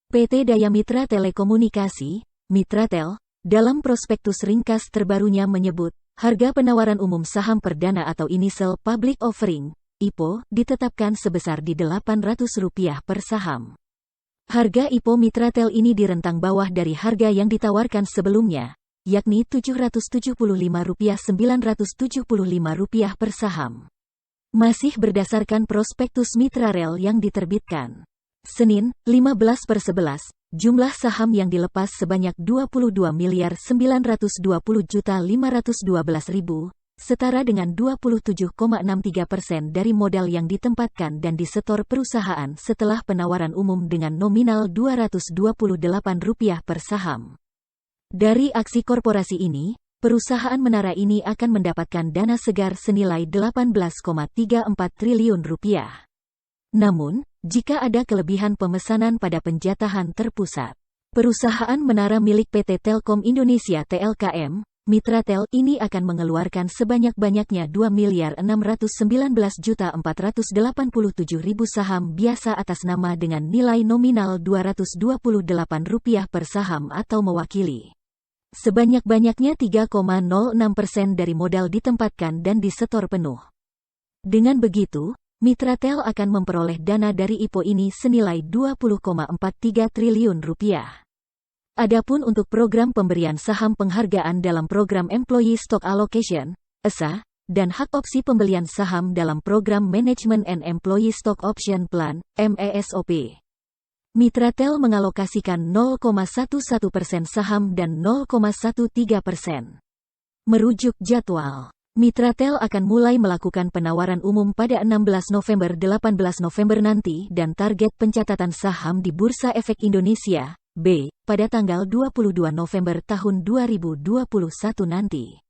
PT Daya Mitra Telekomunikasi, Mitratel, dalam prospektus ringkas terbarunya menyebut, harga penawaran umum saham perdana atau Initial Public Offering, IPO, ditetapkan sebesar di Rp800 per saham. Harga IPO Mitratel ini di rentang bawah dari harga yang ditawarkan sebelumnya, yakni Rp775-975 per saham. Masih berdasarkan prospektus Mitratel yang diterbitkan Senin, 15/11, jumlah saham yang dilepas sebanyak 22.920.512.000, setara dengan 27,63% dari modal yang ditempatkan dan disetor perusahaan setelah penawaran umum dengan nominal Rp228 per saham. Dari aksi korporasi ini, perusahaan menara ini akan mendapatkan dana segar senilai Rp18,34 triliun. Namun, jika ada kelebihan pemesanan pada penjatahan terpusat, perusahaan menara milik PT Telkom Indonesia TLKM, Mitratel ini akan mengeluarkan sebanyak-banyaknya Rp2.619.487.000 saham biasa atas nama dengan nilai nominal Rp228 per saham atau mewakili sebanyak-banyaknya 3,06% dari modal ditempatkan dan disetor penuh. Dengan begitu, Mitratel akan memperoleh dana dari IPO ini senilai Rp20,43 triliun. Adapun untuk program pemberian saham penghargaan dalam program Employee Stock Allocation, ESA, dan hak opsi pembelian saham dalam program Management and Employee Stock Option Plan, MESOP, Mitratel mengalokasikan 0,11% saham dan 0,13%. Merujuk jadwal, Mitratel akan mulai melakukan penawaran umum pada 16 November-18 November nanti dan target pencatatan saham di Bursa Efek Indonesia, B, pada tanggal 22 November tahun 2021 nanti.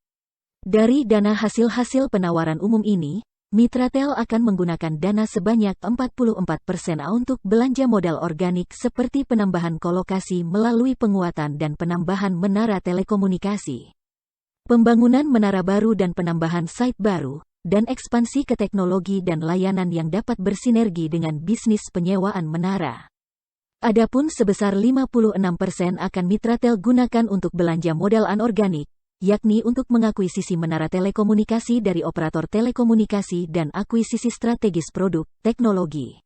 Dari dana hasil penawaran umum ini, Mitratel akan menggunakan dana sebanyak 44% untuk belanja modal organik seperti penambahan kolokasi melalui penguatan dan penambahan menara telekomunikasi, pembangunan menara baru dan penambahan site baru, dan ekspansi ke teknologi dan layanan yang dapat bersinergi dengan bisnis penyewaan menara. Adapun sebesar 56% akan Mitratel gunakan untuk belanja modal anorganik, yakni untuk mengakuisisi menara telekomunikasi dari operator telekomunikasi dan akuisisi strategis produk, teknologi,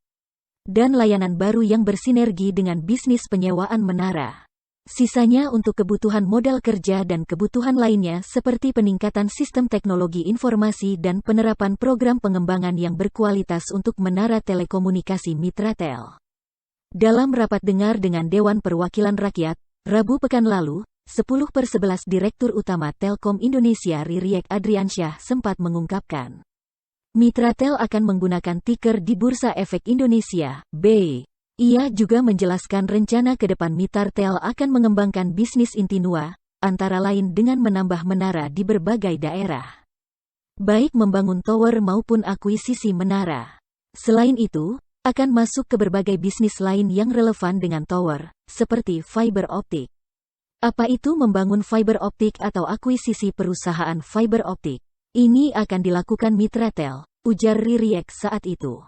dan layanan baru yang bersinergi dengan bisnis penyewaan menara. Sisanya untuk kebutuhan modal kerja dan kebutuhan lainnya seperti peningkatan sistem teknologi informasi dan penerapan program pengembangan yang berkualitas untuk menara telekomunikasi Mitratel. Dalam rapat dengar dengan Dewan Perwakilan Rakyat, Rabu pekan lalu, 10/11 Direktur Utama Telkom Indonesia Ririek Adriansyah sempat mengungkapkan, Mitratel akan menggunakan tiker di Bursa Efek Indonesia, B. Ia juga menjelaskan rencana ke depan Mitratel akan mengembangkan bisnis Intinua, antara lain dengan menambah menara di berbagai daerah, baik membangun tower maupun akuisisi menara. Selain itu, akan masuk ke berbagai bisnis lain yang relevan dengan tower, seperti fiber optik. Apa itu membangun fiber optik atau akuisisi perusahaan fiber optik? Ini akan dilakukan Mitratel, ujar Ririek saat itu.